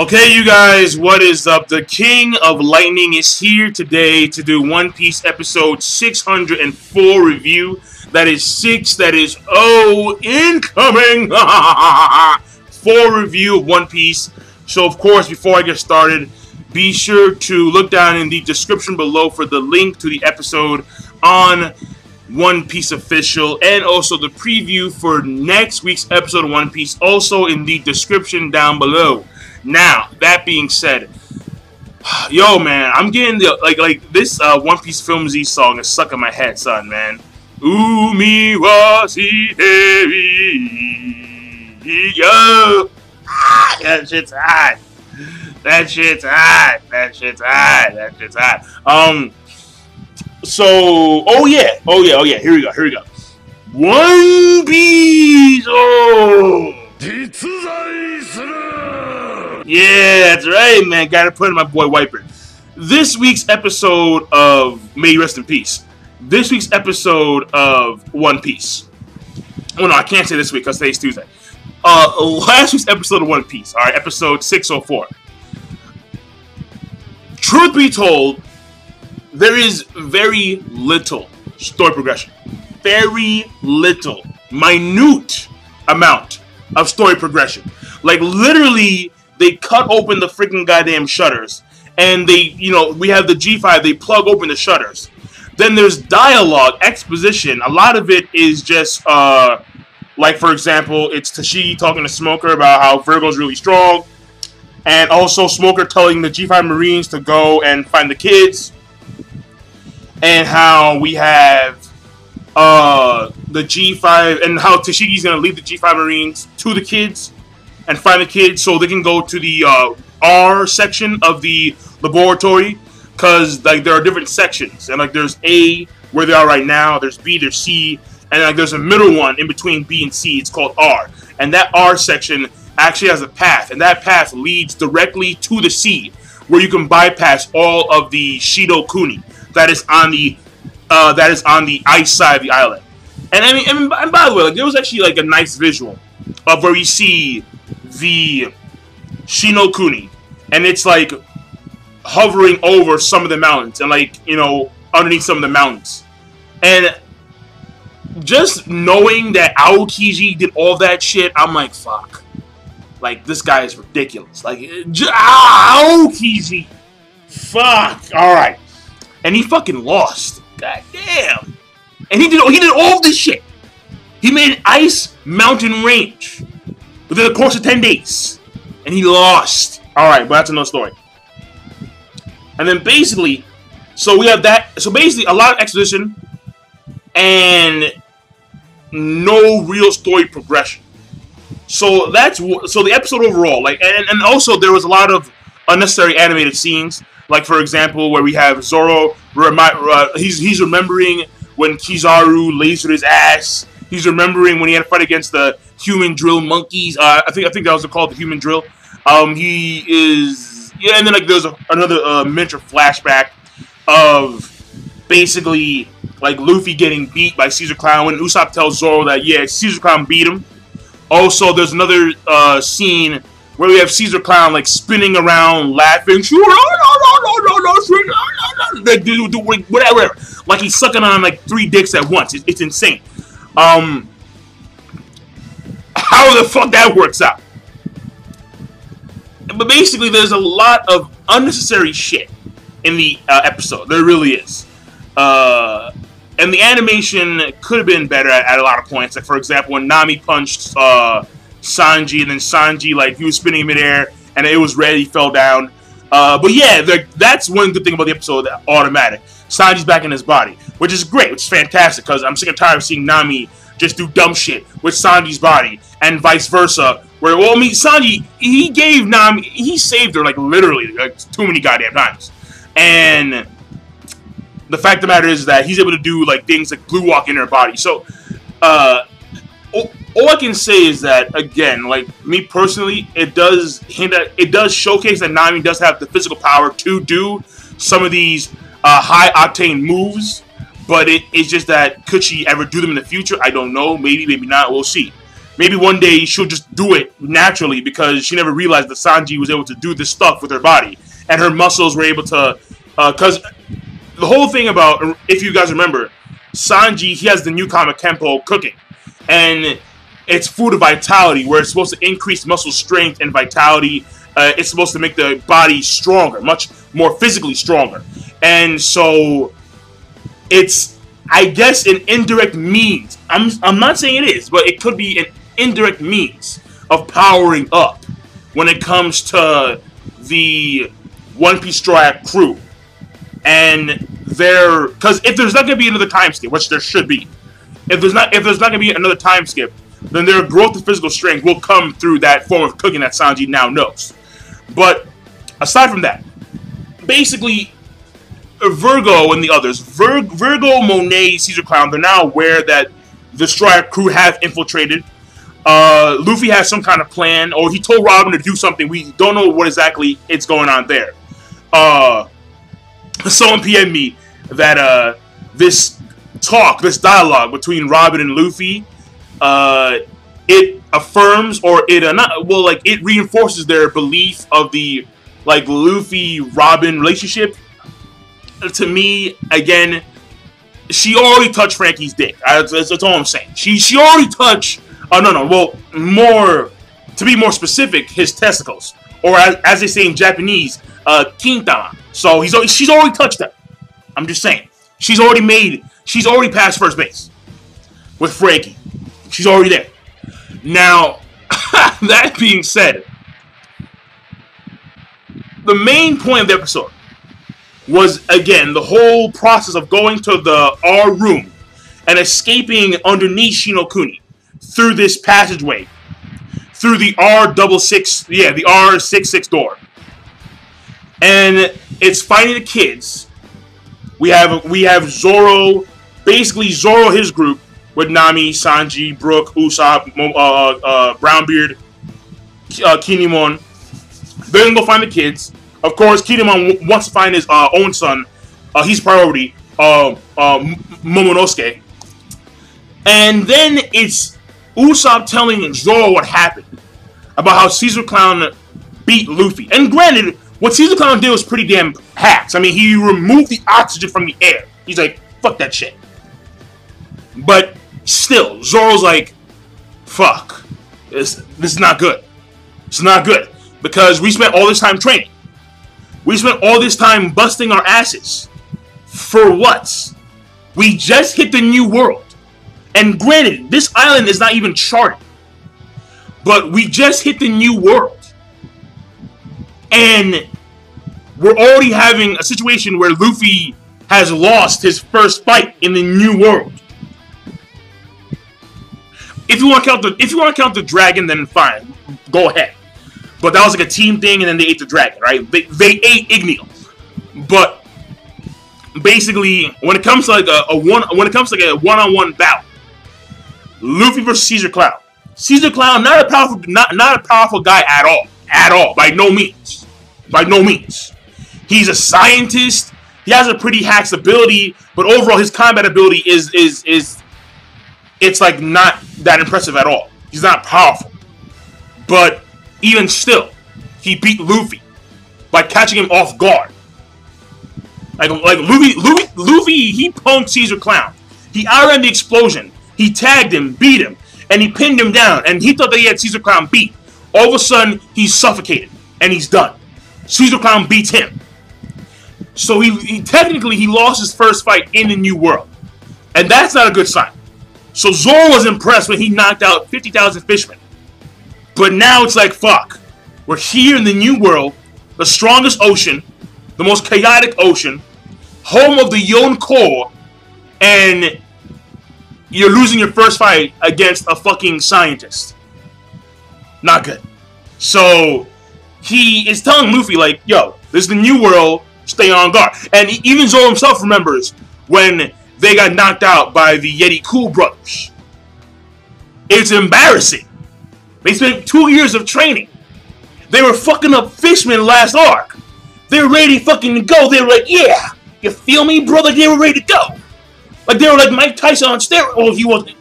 Okay, you guys, what is up? The King of Lightning is here today to do One Piece episode 604 review. That is 6, that is incoming! 4 review of One Piece. So, of course, before I get started, be sure to look down in the description below for the link to the episode on One Piece Official, and also the preview for next week's episode of One Piece, also in the description down below. Now, that being said, yo, man, I'm getting the, like this One Piece Film Z song is stuck in my head, son, man. Umi wa shiteru, yo. That shit's hot. That shit's hot. That shit's hot. That shit's hot. So, oh yeah, here we go. One Piece, yeah, that's right, man. Gotta put in my boy Wiper. This week's episode of May Rest in Peace. This week's episode of One Piece. Oh no, I can't say this week because today's Tuesday. Last week's episode of One Piece. Alright, episode 604. Truth be told, there is very little story progression. Very little. Minute amount of story progression. Like, literally, they cut open the freaking goddamn shutters. And they, we have the G5, they plug open the shutters. Then there's dialogue, exposition. A lot of it is just, like, for example, it's Tashigi talking to Smoker about how Virgo's really strong. And also Smoker telling the G5 Marines to go and find the kids. And how we have the G5, and how Tashigi's going to lead the G5 Marines to the kids and find the kids so they can go to the R section of the laboratory, because like there are different sections, and like there's A, where they are right now, there's B, there's C, and like there's a middle one in between B and C. It's called R, and that R section actually has a path, and that path leads directly to the C, where you can bypass all of the Shido Kuni that is on the ice side of the island. And I mean, and by the way, like there was actually like a nice visual of where we see the Shino Kuni, and it's like hovering over some of the mountains, and like underneath some of the mountains, and just knowing that Aokiji did all that shit, I'm like, fuck, like this guy is ridiculous. Like Aokiji, fuck, all right. And he fucking lost. God damn. And he did all this shit. He made an ice mountain range within the course of 10 days. And he lost. Alright, but that's another story. And then basically, so we have that. So basically, a lot of exposition and no real story progression. So the episode overall, like, and also there was a lot of unnecessary animated scenes. Like, for example, where we have Zoro, he's remembering when Kizaru lasered his ass. He's remembering when he had to fight against the human drill monkeys. I think that was called the human drill. He is, yeah, and then like there's another miniature flashback of basically like Luffy getting beat by Caesar Clown when Usopp tells Zoro that, yeah, Caesar Clown beat him. Also, there's another scene where we have Caesar Clown like spinning around, laughing, whatever, like he's sucking on like 3 dicks at once. It's insane. How the fuck that works out? But basically, there's a lot of unnecessary shit in the episode. There really is. And the animation could have been better at a lot of points. Like, for example, when Nami punched Sanji, and then Sanji, like, he was spinning in midair, and it was red, he fell down. But yeah, that's one good thing about the episode, automatic. Sanji's back in his body, which is great, which is fantastic, because I'm sick and tired of seeing Nami just do dumb shit with Sanji's body, and vice versa, where, well, I mean, Sanji, he saved her, like, literally, like, too many goddamn times. And the fact of the matter is that he's able to do, like, things like blue walk in her body. So, all I can say is that, again, like, me personally, it does showcase that Nami does have the physical power to do some of these high-octane moves, but it's just that, could she ever do them in the future? I don't know. Maybe, maybe not. We'll see. maybe one day she'll just do it naturally because she never realized that Sanji was able to do this stuff with her body and her muscles were able to. Because the whole thing about, if you guys remember, Sanji, he has the new comic Kenpo cooking, and it's food of vitality where it's supposed to increase muscle strength and vitality. It's supposed to make the body stronger, much more physically stronger. And so it's, I guess, an indirect means. I'm not saying it is, but it could be an indirect means of powering up when it comes to the One Piece Straw Hat crew. And because if there's not going to be another time skip, which there should be, if there's not going to be another time skip, then their growth of physical strength will come through that form of cooking that Sanji now knows. But aside from that, basically, Virgo and the others, Virgo, Monet, Caesar Clown, they're now aware that the Straw Hat crew have infiltrated. Luffy has some kind of plan, or he told Robin to do something. We don't know what exactly is going on there. Someone PM'd me that this dialogue between Robin and Luffy, it affirms, or it reinforces their belief of the Luffy-Robin relationship. To me, again, she already touched Frankie's dick. That's all I'm saying. She already touched. To be more specific, his testicles, or as they say in Japanese, quintama. So she's already touched them. I'm just saying. She's already passed first base with Frankie. She's already there. Now, that being said, the main point of the episode was, again, the whole process of going to the R room and escaping underneath Shinokuni through this passageway, through the the R66 door. And it's finding the kids. We have Zoro, basically Zoro, his group, with Nami, Sanji, Brook, Usopp, Brownbeard, Kinemon. They're gonna go find the kids. Of course, Kinemon wants to find his own son. He's priority, Momonosuke. And then it's Usopp telling Zoro what happened about how Caesar Clown beat Luffy. And granted, what Caesar Clown did was pretty damn hacks. I mean, he removed the oxygen from the air. He's like, fuck that shit. But still, Zoro's like, fuck. This is not good. It's not good. Because we spent all this time training. We spent all this time busting our asses. For what? We just hit the new world. And granted, this island is not even charted. But we just hit the new world. And we're already having a situation where Luffy has lost his first fight in the new world. If you want to count the dragon, then fine, go ahead. But that was like a team thing, and then they ate the dragon, right? They ate Igneo. But basically, when it comes to a one-on-one battle, Luffy versus Caesar Clown. Caesar Clown, not a powerful guy at all, by no means. He's a scientist. He has a pretty hacks ability, but overall his combat ability is it's like not that impressive at all. He's not powerful. But even still, he beat Luffy by catching him off guard. Like Luffy, he punked Caesar Clown. He outran the explosion. He tagged him, beat him, and he pinned him down. And he thought that he had Caesar Clown beat. All of a sudden, he's suffocated, and he's done. Caesar Clown beats him. So he technically lost his first fight in the new world. And that's not a good sign. So Zoro was impressed when he knocked out 50,000 fishmen. But now it's like, fuck. We're here in the new world, the strongest ocean, the most chaotic ocean, home of the Yonko, and you're losing your first fight against a fucking scientist. Not good. So he is telling Luffy, like, yo, this is the new world, stay on guard. And even Zoro himself remembers when they got knocked out by the Yeti Cool brothers. It's embarrassing. They spent 2 years of training. They were fucking up fishmen last arc. They were ready to fucking go. They were like, yeah, you feel me, brother? They were ready to go. Like they were like Mike Tyson on steroids. Oh, he wasn't.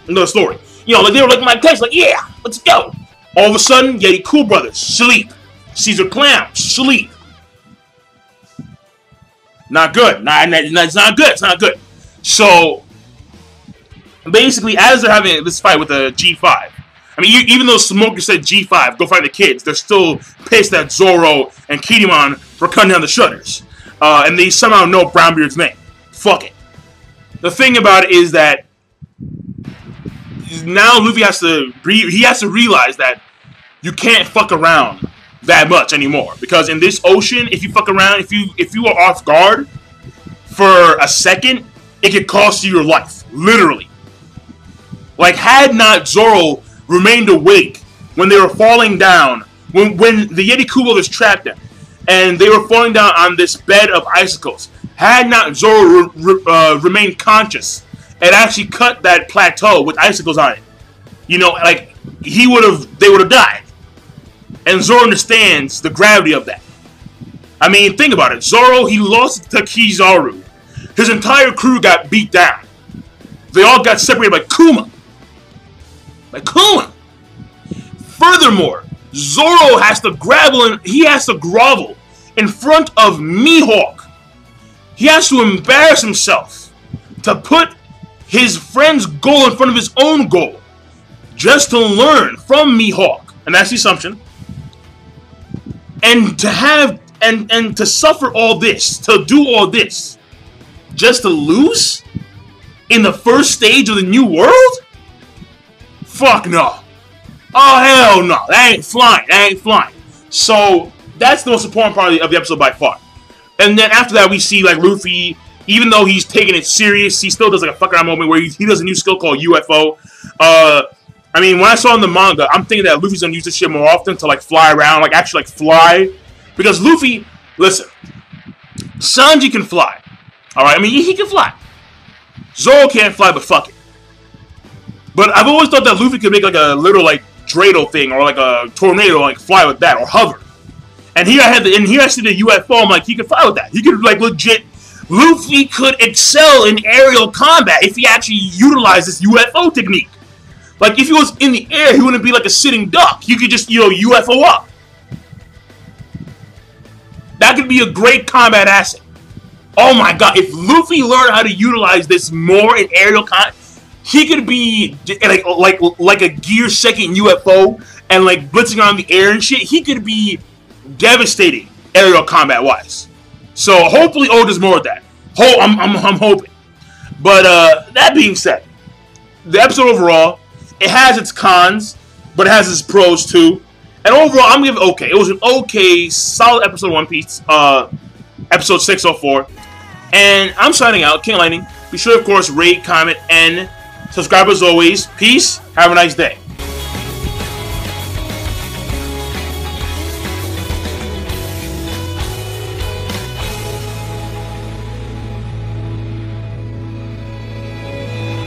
Another story. You know, like they were like Mike Tyson, like, yeah, let's go. All of a sudden, Yeti Cool Brothers, sleep. Caesar Clown, sleep. Not good. It's not good. It's not good. So, basically, as they're having this fight with the G5, I mean, even though Smoker said G5, go find the kids, they're still pissed at Zoro and Kinemon for cutting down the shutters. And they somehow know Brownbeard's name. Fuck it. The thing about it is that now Luffy has to realize that you can't fuck around that much anymore, because in this ocean, if you fuck around, if you are off guard for a second, it could cost you your life, literally. Like, had not Zoro remained awake when they were falling down, when the Yeti Kubo was trapped them, and they were falling down on this bed of icicles, had not Zoro remained conscious and actually cut that plateau with icicles on it, you know, like, they would have died. And Zoro understands the gravity of that. I mean, think about it. Zoro, he lost to Kizaru. His entire crew got beat down. They all got separated by Kuma. Furthermore, Zoro has to grovel in front of Mihawk. He has to embarrass himself to put his friend's goal in front of his own goal, just to learn from Mihawk. And that's the assumption. And to have and to suffer all this, to do all this, just to lose in the first stage of the new world? Fuck no. Oh hell no. That ain't flying. That ain't flying. So that's the most important part of the episode by far. And then after that, we see like Luffy, even though he's taking it serious, he still does like a fuck around moment where he does a new skill called UFO. I mean, when I saw in the manga, I'm thinking that Luffy's gonna use this shit more often to like fly around, like actually like fly. Because Luffy, listen, Sanji can fly. Alright, I mean, he can fly. Zoro can't fly, but fuck it. But I've always thought that Luffy could make like a little like dreidel thing, or like a tornado, like fly with that, or hover. And here I see the UFO, I'm like, he could fly with that. He could like legit, Luffy could excel in aerial combat if he actually utilized this UFO technique. Like, if he was in the air, he wouldn't be like a sitting duck. You could just, you know, UFO up. That could be a great combat asset. Oh my god, if Luffy learned how to utilize this more in aerial combat, he could be like a gear second UFO and like blitzing around the air and shit. He could be devastating aerial combat wise. So hopefully Oda does more of that. I'm hoping. But that being said, the episode overall, it has its cons, but it has its pros too. And overall, I'm giving it okay. It was an okay, solid episode of One Piece, episode 604. And I'm signing out, King Lightning. Be sure, of course, rate, comment, and subscribe as always. Peace. Have a nice day.